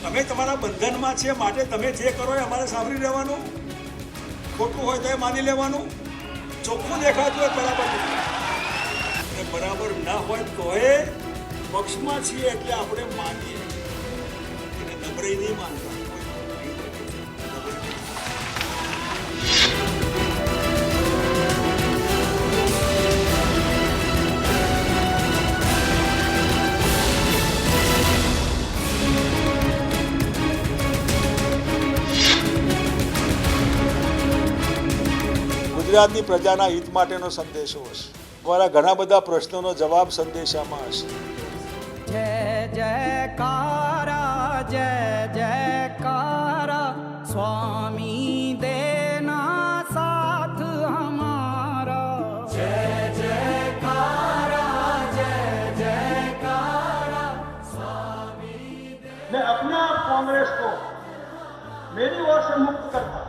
અમે તમારા બંધનમાં છે, માટે તમે જે કરો એ અમારે સાંભળી લેવાનું, ખોટું હોય તો એ માની લેવાનું, ચોખ્ખું દેખાતું હોય બરાબર અને બરાબર ના હોય તો એ પક્ષમાં છીએ એટલે આપણે માનીએ, એને નબળાઈ નહીં માનતા. ગુજરાતની પ્રજાના હિત માટેનો સંદેશો હશે. તમારા ઘણા બધા પ્રશ્નોનો જવાબ સંદેશામાં હશે. જય જયકારા જય જયકારા સ્વામી દેના સાથ હમારા. જય જયકારા જય જયકારા સ્વામી. मैं अपने आप कांग्रेस को मेरी ओर से मुक्त करता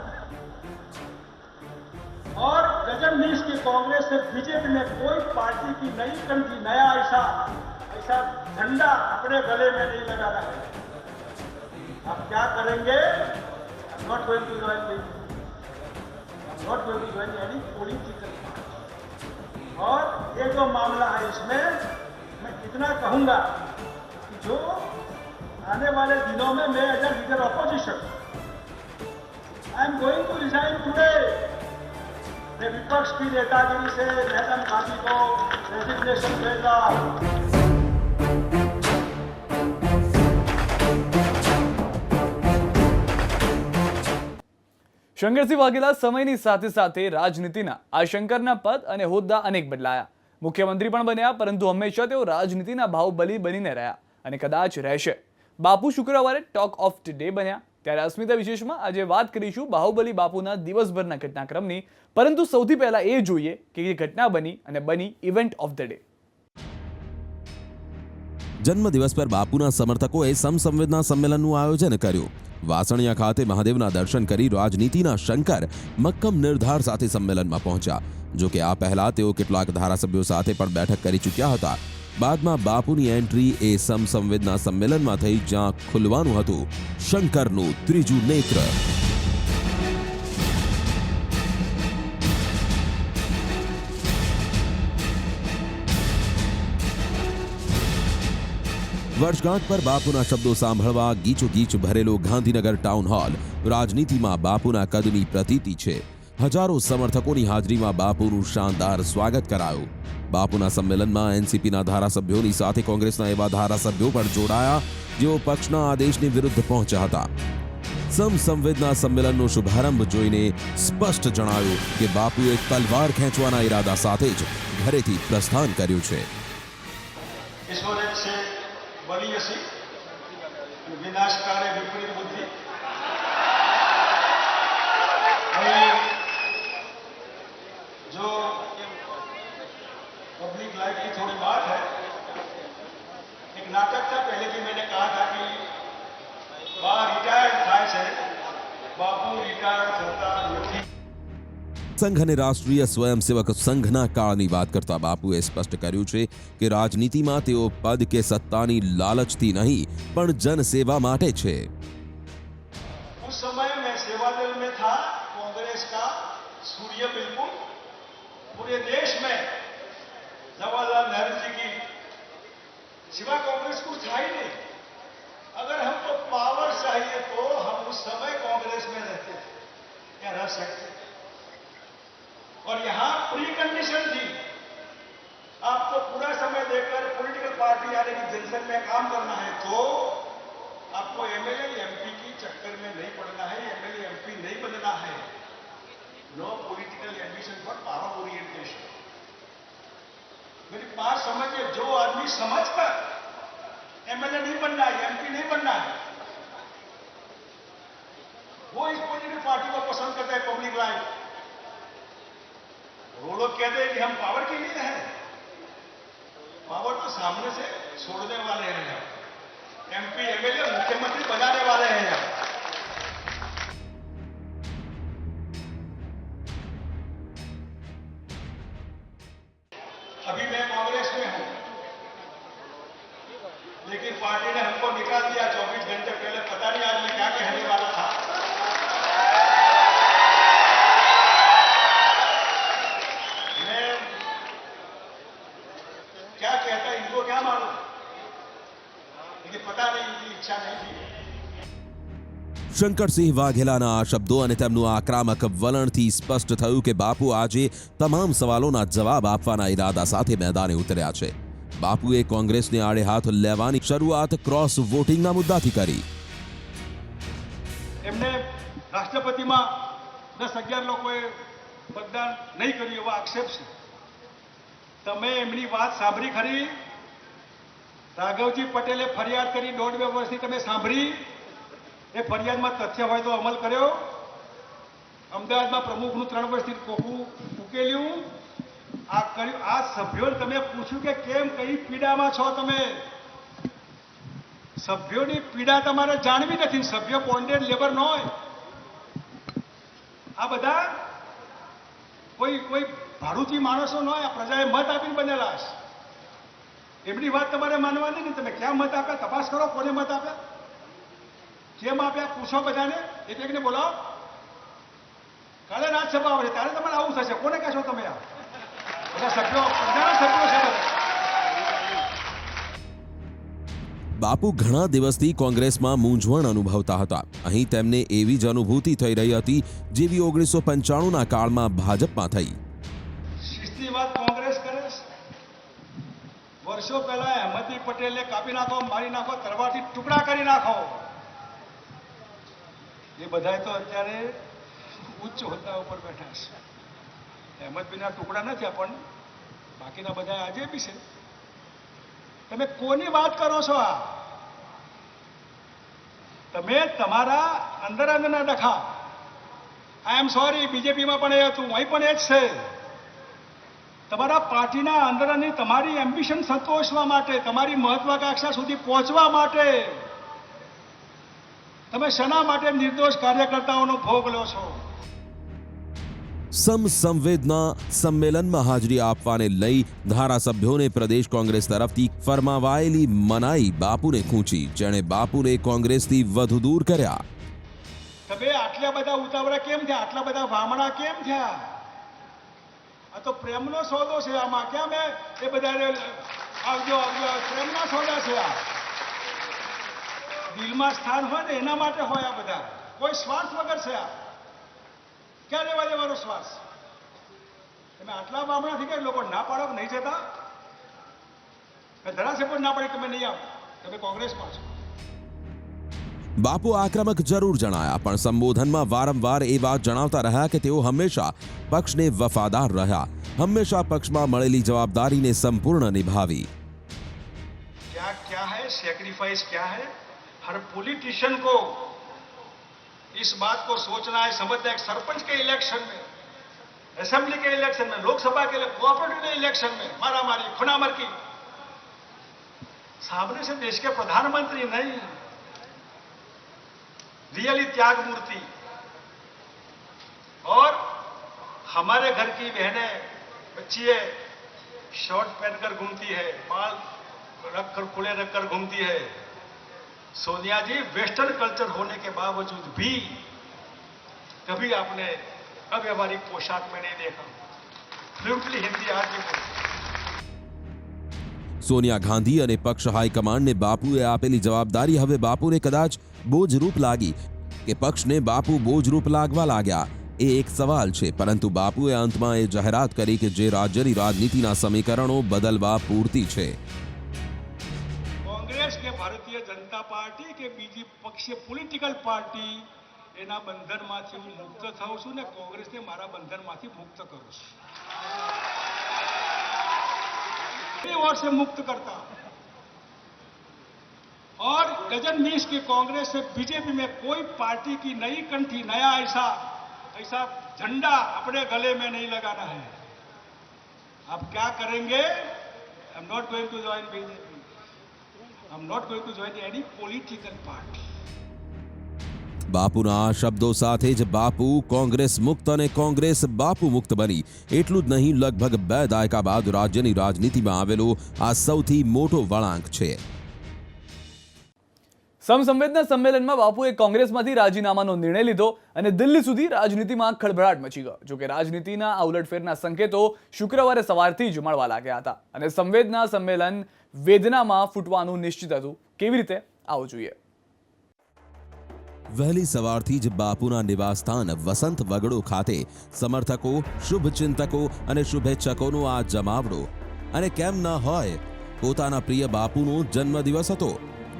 और रजनीश की कांग्रेस से बीजेपी में कोई पार्टी की नई कंठी नया ऐसा झंडा अपने गले में नहीं लगाना है. आप क्या करेंगे? Not going to join any political. और ये जो मामला है इसमें मैं इतना कहूंगा कि जो आने वाले दिनों में मैं as a leader opposition I am going to resign today. मैं विपक्ष की नेतागिरी से मैडम गांधी को रेजिग्नेशन देगा. શંકરસિંહ વાઘેલા સમયની સાથે સાથે રાજનીતિના આ શંકરના પદ અને હોદ્દા અનેક બદલાયા. મુખ્યમંત્રી પણ બન્યા, પરંતુ હંમેશા તેઓ રાજનીતિના બાહુબલી બનીને રહ્યા અને કદાચ રહેશે. બાપુ શુક્રવારે ટોક ઓફ ધ ડે બન્યા. ત્યારે અસ્મિતા વિશેષમાં આજે વાત કરીશું બાહુબલી બાપુના દિવસભરના ઘટનાક્રમની. પરંતુ સૌથી પહેલા એ જોઈએ કે એ ઘટના બની અને બની ઇવેન્ટ ઓફ ધ ડે. જન્મદિવસ પર બાપુના સમર્થકોએ સમસંવેદના સંમેલનનું આયોજન કર્યું. વાસણિયા ખાતે મહાદેવના દર્શન કરી રાજનીતિના શંકર મક્કમ નિર્ધાર સાથે સંમેલનમાં પહોંચ્યા. જો કે આ પહેલા તેઓ કેટલાક ધારાસભ્યો સાથે પણ બેઠક કરી ચૂક્યા હતા. બાદમાં બાપુની એન્ટ્રી એ સમસંવેદના સંમેલનમાં થઈ, જ્યાં ખુલવાનું હતું શંકરનું ત્રીજું નેત્ર. વર્ષગાંઠ પર બાપુના શબ્દો સાંભળવા ગીચોગીચ ભરેલો ગાંધીનગર ટાઉન હોલ રાજનીતિમાં બાપુના કદની પ્રતીતિ છે. હજારો સમર્થકોની હાજરીમાં બાપુનું શાનદાર સ્વાગત કરાયું. બાપુના સંમેલનમાં એનસીપીના ધારાસભ્યોની સાથે કોંગ્રેસના એવા ધારાસભ્યો પણ જોડાયા જેઓ પક્ષના આદેશની વિરુદ્ધ પહોંચ્યા હતા. સમસંવેદના સંમેલનનો શુભારંભ જોઈને સ્પષ્ટ જણાવ્યું કે બાપુએ તલવાર ખેંચવાના ઈરાદા સાથે જ ઘરેથી પ્રસ્થાન કર્યું છે. बड़ी असी विनाशकारी विपरीत बुद्धि जो पब्लिक लाइफ की थोड़ी बात है. एक नाटक था पहले भी मैंने कहा था कि बाहर रिटायर्ड થાય છે, બાપુ રિટાયર્ડ થતા નથી. સંઘ અને રાષ્ટ્રીય સ્વયંસેવક સંઘના કાળની વાત કરતા બાપુએ સ્પષ્ટ કર્યું છે કે રાજનીતિમાં તેઓ પદ કે સત્તાની લાલચથી નહીં પણ જનસેવા માટે છે. उस समय मैं सेवा दल में था, कांग्रेस का सूर्य बिल्कुल पूरे देश में जवाहरलाल नेहरू जी की सिवा कांग्रेस कुछ था ही नहीं. अगर हमको पावर चाहिए तो हम उस समय कांग्रेस में रहते थे, क्या रह सकते. और यहां प्री कंडीशन थी, आपको पूरा समय देकर पॉलिटिकल पार्टी यानी कि जनसंघ में काम करना है तो आपको एमएलए एमपी की चक्कर में नहीं पड़ना है, एमएलए एमपी नहीं बनना है. No political ambition for power orientation. मेरी बात समझिए, जो आदमी समझकर एमएलए नहीं बनना है, एमपी नहीं बनना है, वो इस पॉलिटिकल पार्टी को पसंद करता है. पब्लिक लाइफ वो लोग कहते हैं कि हम पावर के लिए हैं. पावर तो सामने से छोड़ने वाले हैं. एमपी एमएलए मुख्यमंत्री बनाने वाले हैं. अभी मैं कांग्रेस में हूं, लेकिन पार्टी ने हमको निकाल दिया 24 घंटे पहले. पता ઈચ્છા નહીં थी। શંકરસિંહ વાઘેલાના આ શબ્દો અને તેમનું આક્રમક વલણથી સ્પષ્ટ થયું કે બાપુ આજે તમામ સવાલોના જવાબ આપવાના ઈરાદા સાથે મેદાને ઉતર્યા છે. બાપુએ કોંગ્રેસને આડે હાથ લેવાની શરૂઆત ક્રોસ વોટિંગના મુદ્દાથી કરી. એમને રાષ્ટ્રપતિમાં 10-11 લોકોએ મતદાન નહીં કર્યું એવો આક્ષેપ છે. તમે એમની વાત સાંભળી ખરી? રાઘવજી પટેલે ફરિયાદ કરી 1.5-2 વર્ષથી તમે સાંભળી? એ ફરિયાદમાં તથ્ય હોય તો અમલ કર્યો? અમદાવાદમાં પ્રમુખનું 3 વર્ષથી કોકું ઉકેલ્યું? આ કર્યું? આ સભ્યોને તમે પૂછ્યું કે કેમ, કઈ પીડામાં છો તમે? સભ્યોની પીડા તમારે જાણવી નથી. સભ્ય બોન્ડેડ લેબર ન હોય. આ બધા કોઈ ભાડુતી માણસો ન હોય. આ પ્રજાએ મત આપીને બનેલા છે. એમની વાત તમારે માનવાની નહીં. તમે ક્યાં મત આપ્યા તપાસ કરો. કોને મત આપ્યા, કેમ આપ્યા, પૂછો બધાને. એક એકને બોલાવો. કાલે રાજ્યસભા આવે ત્યારે તમારે આવું થશે. કોને કહેશો તમે? આ બધા સભ્યો પ્રજાના સભ્યો છે બધા. બાપુ ઘણા દિવસથી કોંગ્રેસમાં મૂંઝવણ અનુભવતા હતા. અહીં તેમને એવી જ અનુભૂતિ થઈ રહી હતી જેવી 1995ના કાળમાં ભાજપમાં થઈ. શિસ્તની વાત કોંગ્રેસ કરે છે. વર્ષો પહેલા અહેમદભાઈ પટેલને કાપી નાખો, મારી નાખો, તલવારથી ટુકડા કરી નાખો. એ બધા તો અત્યારે ઉચ્ચ હોદ્દા ઉપર બેઠા છે. અહેમદભાઈના ટુકડા નથી પણ બાકીના બધા આજે બી છે. તમે કોની વાત કરો છો? આ તમે તમારા અંદરના ડખા. આઈ એમ સોરી, બીજેપીમાં પણ એ હતું, અહીં પણ એ જ છે. તમારા પાર્ટીના અંદરની તમારી એમ્બિશન સંતોષવા માટે, તમારી મહત્વાકાંક્ષા સુધી પહોંચવા માટે તમે શેના માટે નિર્દોષ કાર્યકર્તાઓનો ભોગ લો છો? સંવેદના સંમેલનમાં હાજરી આપવાને લઈ ધારાસભ્યોને પ્રદેશ કોંગ્રેસ તરફથી ફરમાવાયેલી મનાઈ બાપુને ખૂંચી, જેણે બાપુને કોંગ્રેસથી વધુ દૂર કર્યા. તમે આટલા બધા ઉતાવળા કેમ થયા? આટલા બધા વામણા કેમ થયા? આ તો પ્રેમનો સોદો છે. આમાં કેમ એ બધા આવજો પ્રેમના સોદા છે. આ દિલમાં સ્થાન હોય ને એના માટે હોય. આ બધા કોઈ સ્વાર્થ વગર છે. આ ક્યાં લેવા દેવાનો શ્વાસ? તમે આટલા મામલાથી કે લોકો ના પાડો નહીં જતા? ધારાસભ્ય ના પાડી તમે નહીં આવો, તમે કોંગ્રેસમાં છો. બાપુ આક્રમક જરૂર જણાયા, પણ સંબોધનમાં વારંવાર એ વાત જણાવતા રહ્યા કે તેઓ હંમેશા પક્ષને વફાદાર રહ્યા, હંમેશા પક્ષમાં મળેલી જવાબદારીને સંપૂર્ણ નિભાવી. क्या है सेक्रीफाइस, क्या है? हर पॉलिटिशियन को इस बात को सोचना है, समझना है। सरपंच के इलेक्शन में, असेंबली के इलेक्शन में, लोकसभा के कोऑपरेटिव इलेक्शन में मारामारी खुनामर की सामने से देश के प्रधानमंत्री नहीं, रियली त्याग मूर्ति, और हमारे घर की बहनें बच्चियां शर्ट पहनकर घूमती है, बाल रखकर खुले रखकर घूमती है. सोनिया जी, वेस्टर्न कल्चर होने के बावजूद भी कभी आपने अव्यवहारिक पोशाक में नहीं देखा. फ्लुएंटली हिंदी आज भी बोलती. સોનિયા ગાંધી અને પક્ષ હાઈકમાન્ડને બાપુએ આપેલી જવાબદારી હવે બાપુને કદાચ બોજરૂપ લાગી કે પક્ષને બાપુ બોજરૂપ લાગવા લાગ્યા, એ એક સવાલ છે. પરંતુ બાપુએ અંતમાં એ જાહેરાત કરી કે જે રાજ્યની રાજનીતિના સમીકરણો બદલવા પૂરતી છે. કોંગ્રેસ કે ભારતીય જનતા પાર્ટી કે બીજી પક્ષીય પોલિટિકલ પાર્ટી, એના બંધનમાંથી હું મુક્ત થાઉં છું ને કોંગ્રેસને મારા બંધનમાંથી મુક્ત કરું છું. और से मुक्त करता और डजन मीन्स की कांग्रेस से बीजेपी में कोई पार्टी की नई कंठी, नया ऐसा झंडा अपने गले में नहीं लगाना है. अब क्या करेंगे? I am not going to join BJP, I am not going to join any political party. બાપુના આ શબ્દો સાથે જ બાપુ કોંગ્રેસ મુક્ત અને કોંગ્રેસ બાપુ મુક્ત બની. એટલું જ નહીં, લગભગ 2 દાયકા બાદ રાજ્યની રાજનીતિમાં આવેલો આ સૌથી મોટો વળાંક છે. સમસંવેદના સંમેલનમાં બાપુએ કોંગ્રેસમાંથી રાજીનામાનો નિર્ણય લીધો અને દિલ્હી સુધી રાજનીતિમાં ખળભળાટ મચી ગયો. જોકે રાજનીતિના આ ઉલટફેરના સંકેતો શુક્રવારે સવારથી જ મળવા લાગ્યા હતા અને સંવેદના સંમેલન વેદનામાં ફૂટવાનું નિશ્ચિત હતું. કેવી રીતે? આવો જોઈએ. વહેલી સવારથી જ બાપુના નિવાસસ્થાન વસંત વગડો ખાતે સમર્થકો, શુભચિંતકો અને શુભેચ્છકોનો આ જમાવડો. અને કેમ ન હોય, પોતાના પ્રિય બાપુનો જન્મદિવસ હતો.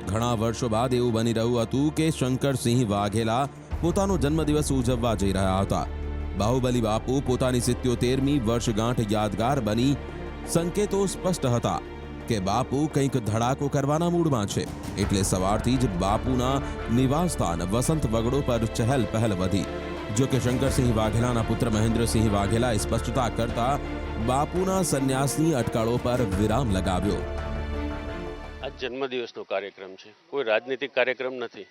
ઘણા વર્ષો બાદ એવું બની રહ્યું હતું કે શંકરસિંહ વાઘેલા પોતાનો જન્મદિવસ ઉજવવા જઈ રહ્યા હતા. બાહુબલી બાપુ પોતાની 77મી વર્ષગાંઠ યાદગાર બની. સંકેતો સ્પષ્ટ હતા કે બાપુ કંઈક ધડાકો કરવાના મૂડમાં છે. એટલે સવારથી જ બાપુના નિવાસસ્થાન વસંત વગડો પર ચહેલ પહેલ વધી. જો કે શંકરસિંહ વાઘેલાના પુત્ર મહેન્દ્રસિંહ વાઘેલાએ સ્પષ્ટતા કરતા બાપુના સંન્યાસની અટકળો પર વિરામ લગાવ્યો. આ જન્મદિવસનો કાર્યક્રમ છે, કોઈ રાજનીતિક કાર્યક્રમ નથી.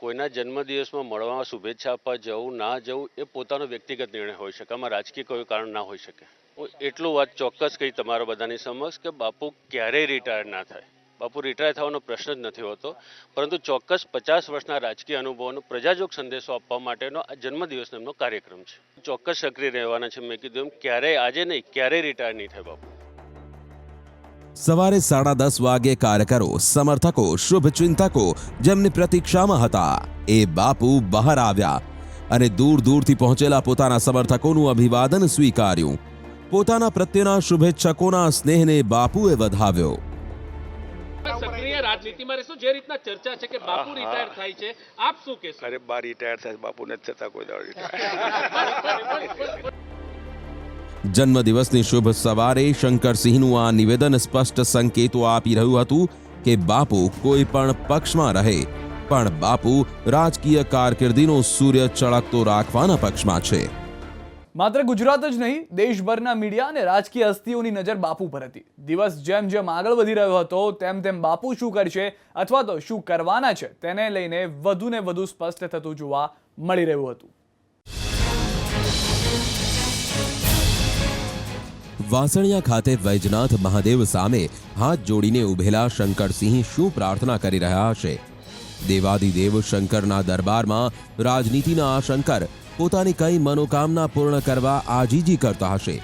કોઈના જન્મદિવસમાં મળવા, શુભેચ્છા આપવા જવું ના જવું એ પોતાનો વ્યક્તિગત નિર્ણય હોઈ શકે. આમાં રાજકીય કોઈ કારણ ના હોઈ શકે. હું એટલું વાત ચોક્કસ કહી તમારા બધાની સમક્ષ કે બાપુ ક્યારેય રિટાયર ના થાય. બાપુ રિટાયર થવાનો પ્રશ્ન જ નથી હોતો, પરંતુ ચોક્કસ 50 વર્ષના રાજકીય અનુભવોનો પ્રજાજોગ સંદેશો આપવા માટેનો આ જન્મદિવસનો એમનો કાર્યક્રમ છે. ચોક્કસ સક્રિય રહેવાના છે. મેં કીધું એમ ક્યારેય, આજે નહીં, ક્યારેય રિટાયર નહીં થાય બાપુ. સવારે 10:30 વાગે કાર્યકરો, સમર્થકો, શુભચિંતકો જેમની પ્રતીક્ષામાં હતા એ બાપુ બહાર આવ્યા અને દૂર દૂરથી પહોંચેલા પોતાના સમર્થકોનું અભિવાદન સ્વીકાર્યું. પોતાના પ્રત્યેના શુભેચ્છકોના સ્નેહને બાપુએ વધાવ્યો. સક્રિય રાજનીતિમાં રહેશો, જે રીતના ચર્ચા છે કે બાપુ રિટાયર થાય છે, આપ શું કહેશો? અરે બા રિટાયર થાય, બાપુ નથી થતા કોઈ દાડો રિટાયર. જન્મદિવસની શુભ સવારે શંકરસિંહનું આ નિવેદન સ્પષ્ટ સંકેતો આપી રહ્યું હતું કે બાપુ કોઈ પણ પક્ષમાં રહે, પણ બાપુ રાજકીય કારકિર્દીનો સૂર્ય ચળકતો રાખવાના પક્ષમાં છે. માત્ર ગુજરાત જ નહીં, દેશભરના મીડિયા અને રાજકીય હસ્તીઓની નજર બાપુ પર હતી. દિવસ જેમ જેમ આગળ વધી રહ્યો હતો તેમ તેમ બાપુ શું કરશે અથવા તો શું કરવાના છે તેને લઈને વધુ ને વધુ સ્પષ્ટ થતું જોવા મળી રહ્યું હતું. વાસણિયા ખાતે વૈજનાથ મહાદેવ સામે હાથ જોડીને ઉભેલા શંકરસિંહ શું પ્રાર્થના કરી રહ્યા હશે? દેવાધિદેવ શંકરના દરબારમાં રાજનીતિના આ શંકર પોતાની કઈ મનોકામના પૂર્ણ કરવા આજીજી કરતા હશે?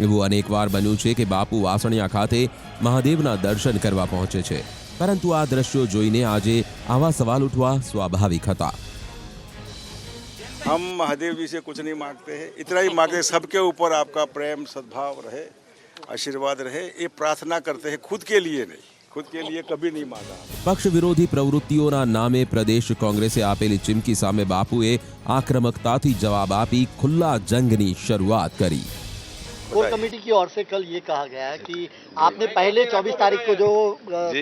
એવું અનેકવાર બન્યું છે કે બાપુ વાસણિયા ખાતે મહાદેવના દર્શન કરવા પહોંચે છે, પરંતુ આ દ્રશ્યો જોઈને આજે આવા સવાલ ઉઠવા સ્વાભાવિક હતા. हम महादेव जी से कुछ नहीं मांगते हैं, इतना ही मांगते हैं सबके ऊपर आपका प्रेम सद्भाव रहे, आशीर्वाद रहे, ये प्रार्थना करते हैं. खुद के लिए नहीं, खुद के लिए कभी नहीं मांगा. પક્ષ વિરોધી પ્રવૃત્તિઓના નામે પ્રદેશ કોંગ્રેસે આપેલી ચીમકી સામે બાપુએ આક્રમકતાથી જવાબ આપી ખુલ્લા જંગની શરૂઆત કરી. कोर कमेटी की ओर से कल ये कहा गया है कि आपने पहले 24 तारीख को जो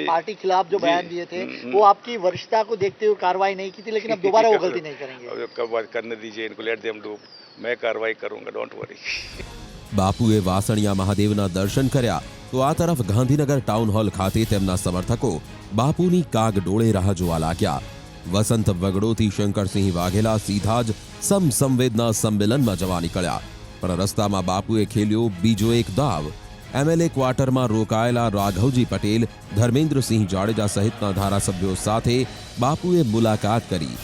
पार्टी खिलाफ जो बयान दिए थे वो आपकी वरिष्ठता को देखते हुए कार्रवाई नहीं की थी, लेकिन अब दोबारा वो गलती नहीं करेंगे. अब कब करने दीजिए इनको, लेट देम डू, मैं कार्रवाई करूंगा, डोंट वरी. બાપુએ વાસણિયા મહાદેવના દર્શન કર્યા તો આ તરફ ગાંધીનગર ટાઉન હોલ ખાતે તેમના સમર્થકો બાપુની કાગડોળે રાહ જોવા લાગ્યા. વસંત વગડોથી શંકરસિંહ વાઘેલા સીધા જ સમસંવેદના સંમેલનમાં જવા નીકળ્યા, પણ રસ્તામાં બાપુએ ખેલ્યો બીજો એક દાવ. એમએલએ ક્વાર્ટરમાં રોકાયેલા રાઘવજી પટેલ, ધર્મેન્દ્રસિંહ જાડેજા સહિતના ધારાસભ્યો સાથે બાપુએ મુલાકાત કરી.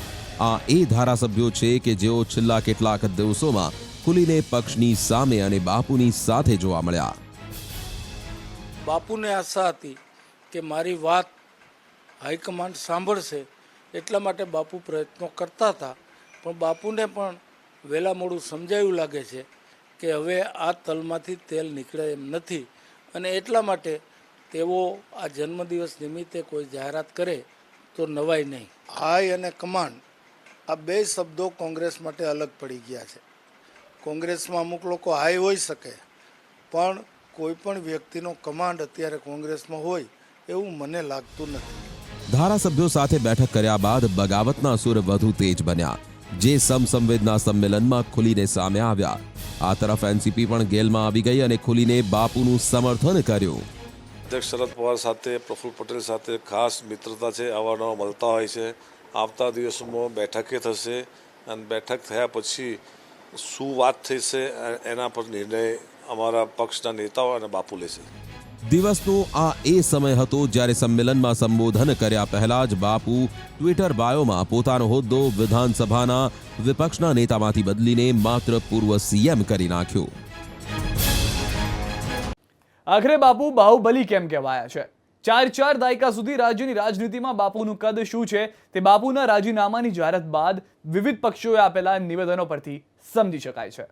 આ એ ધારાસભ્યો છે કે જેઓ છેલ્લા કેટલાક દિવસોમાં ખુલીને પક્ષની સામે અને બાપુની સાથે જોવા મળ્યા. બાપુને આશા હતી કે મારી વાત હાઈકમાન્ડ સાંભળશે, એટલા માટે બાપુ પ્રયત્નો કરતા હતા, પણ બાપુને પણ વહેલા મોડું સમજાયું લાગે છે કે હવે આ તલમાંથી તેલ નીકળે એમ નથી, અને એટલા માટે તેઓ આ જન્મદિવસ નિમિત્તે કોઈ જાહેરાત કરે તો નવાય નહીં. હાઈ અને કમાન્ડ આ બે શબ્દો કોંગ્રેસ માટે અલગ પડી ગયા છે. કોંગ્રેસમાં અમુક લોકો હાઈ હોઈ શકે, પણ કોઈ પણ વ્યક્તિનો કમાન્ડ અત્યારે કોંગ્રેસમાં હોય એવું મને લાગતું નથી. ધારાસભ્યો સાથે બેઠક કર્યા બાદ બગાવતના સુર વધુ તેજ બન્યા, જે સમસંવેદના સંમેલનમાં ખુલીને સામે આવ્યા. આ તરફ એનસીપી પણ ગેલમાં આવી ગઈ અને ખુલીને બાપુનું સમર્થન કર્યું. અધ્યક્ષ શરદ પવાર સાથે, પ્રફુલ્લ પટેલ સાથે ખાસ મિત્રતા છે, અવારનવાર મળતા હોય છે. આવતા દિવસોમાં બેઠકે થશે અને બેઠક થયા પછી શું વાત થશે એના પર નિર્ણય અમારા પક્ષના નેતાઓ અને બાપુ લેશે. દિવસનો આ એ સમય હતો જ્યારે સંમેલનમાં સંબોધન કર્યા પહેલા જ બાપુ ટ્વિટર બાયોમાં પોતાનો હોદ્દો વિધાનસભાના વિપક્ષના નેતામાંથી બદલીને માત્ર પૂર્વ સીએમ કરી નાખ્યો. આખરે બાપુ બાહુબલી કેમ કહેવાયા છે? ચાર દાયકા સુધી રાજ્યની રાજનીતિમાં બાપુનું કદ શું છે તે બાપુના રાજીનામાની જાહેરાત બાદ વિવિધ પક્ષોએ આપેલા નિવેદનો પરથી સમજી શકાય છે.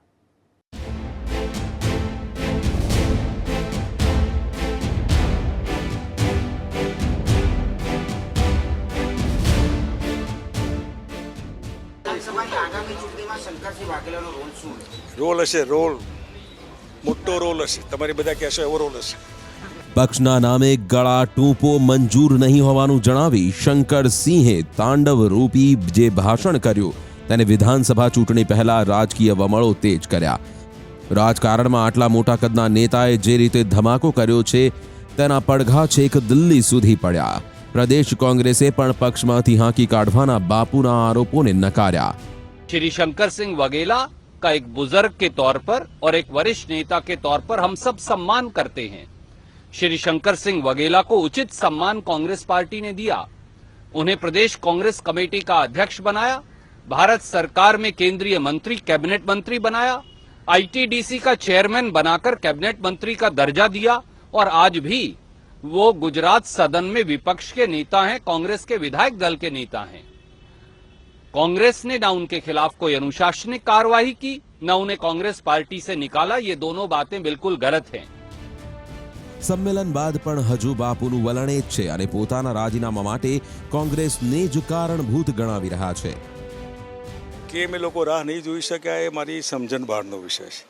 રોલ હશે, રોલ મોટો રોલ હશે, તમારી બધા કહેશો એવો રોલ હશે. પક્ષના નામે ગળા ટૂંપો મંજૂર નહીં હોવાનું જણાવી શંકરસિંહે તાંડવ રૂપી જે ભાષણ કર્યું તેને વિધાનસભા ચૂંટણી પહેલા રાજકીય વમળો તેજ કર્યા. રાજકારણમાં આટલા મોટા કદના નેતાએ જે રીતે ધમાકો કર્યો છે તેના પડઘા છેક દિલ્હી સુધી પડ્યા. પ્રદેશ કોંગ્રેસે પણ પક્ષમાંથી હાંકી કાઢવાના બાપુના આરોપોને નકાર્યા. श्री शंकर सिंह वघेला का एक बुजुर्ग के तौर पर और एक वरिष्ठ नेता के तौर पर हम सब सम्मान करते हैं. श्री शंकर सिंह वघेला को उचित सम्मान कांग्रेस पार्टी ने दिया. उन्हें प्रदेश कांग्रेस कमेटी का अध्यक्ष बनाया, भारत सरकार में केंद्रीय मंत्री कैबिनेट मंत्री बनाया, आईटीडीसी का चेयरमैन बनाकर कैबिनेट मंत्री का दर्जा दिया और आज भी वो गुजरात सदन में विपक्ष के नेता हैं, कांग्रेस के विधायक दल के नेता हैं. कांग्रेस ने न उनके खिलाफ कोई अनुशासनिक कार्रवाई की, न उन्हें कांग्रेस पार्टी से निकाला. ये दोनों बातें बिल्कुल गलत हैं. સંમેલન બાદ પણ હજુ બાપુનું વલણ એ જ છે અને પોતાના રાજીનામા માટે કોંગ્રેસને જ કારણભૂત ગણાવી રહ્યા છે. કેમ એ લોકો રાહ નહીં જોઈ શક્યા એ મારી સમજણ બહારનો વિષય છે.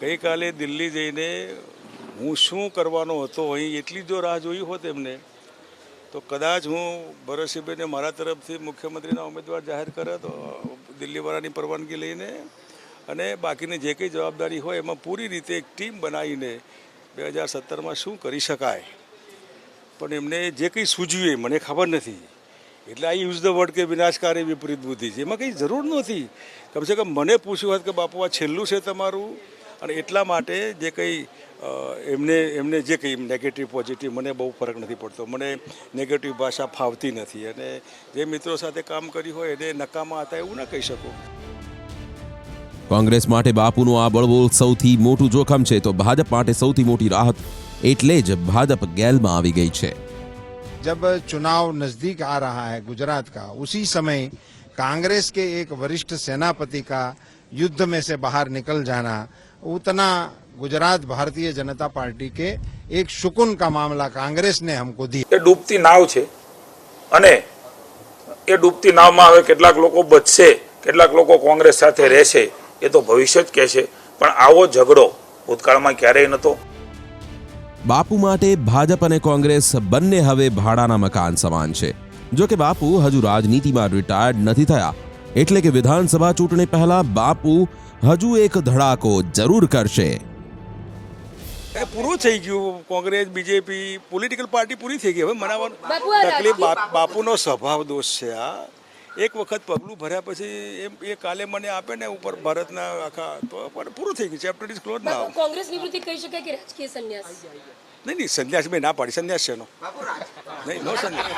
ગઈકાલે દિલ્હી જઈને હું શું કરવાનો હતો અહીં એટલી જો રાહ જોઈ હોત એમને તો કદાચ હું ભરતસિંહભાઈને મારા તરફથી મુખ્યમંત્રીના ઉમેદવાર જાહેર કરે તો દિલ્હીવાળાની પરવાનગી લઈને અને બાકીની જે કંઈ જવાબદારી હોય એમાં પૂરી રીતે એક ટીમ બનાવીને 2017માં શું કરી શકાય. પણ એમને જે કંઈ સૂઝ્યું એ મને ખબર નથી, એટલે આઈ યુઝ ધ વર્ડ કે વિનાશકારી વિપરીત બુદ્ધિ છે. એમાં કંઈ જરૂર નહોતી. કમસે કમ મને પૂછ્યું હોત કે બાપુ આ છેલ્લું છે તમારું, અને એટલા માટે જે કંઈ એમને જે કંઈ નેગેટિવ પોઝિટિવ મને બહુ ફરક નથી પડતો. મને નેગેટિવ ભાષા ફાવતી નથી અને જે મિત્રો સાથે કામ કર્યું હોય એને નકામા હતા એવું ના કહી શકું. કોંગ્રેસ માટે બાપુનું આ બળબોલ સૌથી મોટું જોખમ છે તો ભાજપ માટે સૌથી મોટી રાહત. એટલે જ ભાજપ ગેલમાં આવી ગઈ છે. जब चुनाव नजदीक आ रहा है गुजरात का, उसी समय कांग्रेस के एक वरिष्ठ सेनापति का युद्ध में से बाहर निकल जाना उतना गुजरात भारतीय जनता पार्टी के एक शुकुन का मामला कांग्रेस ने हमको दी. એ ડૂબતી નાવ છે અને એ ડૂબતી નાવમાં હવે કેટલાક લોકો બચશે, કેટલાક લોકો કોંગ્રેસ સાથે રહેશે, એ તો ભવિષ્ય જ કહેશે. પણ આવો ઝઘડો ભૂતકાળમાં ક્યારેય નહોતો. બાપુ માટે ભાજપ અને કોંગ્રેસ બંને હવે ભાડાના મકાન સમાન છે. જો કે બાપુ હજુ રાજનીતિમાં રિટાયર્ડ નથી થયા, એટલે કે વિધાનસભા ચૂંટણી પહેલા બાપુ હજુ એક ધડાકો જરૂર કરશે. પૂરું થઈ ગયું. કોંગ્રેસ બીજેપી પોલિટિકલ પાર્ટી પૂરી થઈ ગઈ. હવે મનાવવાનું તકલીફ બાપુનો સ્વભાવ દોષ છે. આ એક વખત પગલું ભર્યા પછી એ કાલે મને આપે ને ઉપર ભારતના આખા તો પૂરું થઈ ગયું. ચેપ્ટર ઇઝ ક્લોઝ નાઉ. કોંગ્રેસ નિવૃત્તિ કહી શકાય કે રાજકીય સંન્યાસ? નહીં સંન્યાસ મેં ના પાડી. સંન્યાસ છે નહીં, નો સંન્યાસ.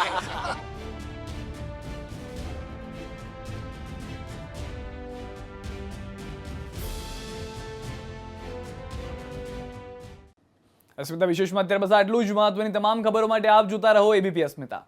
અસ્મિતા વિશેષમાં અત્યારે બસ આટલું જ. મહત્વની તમામ ખબરો માટે આપ જોતા રહો એબીપી અસ્મિતા.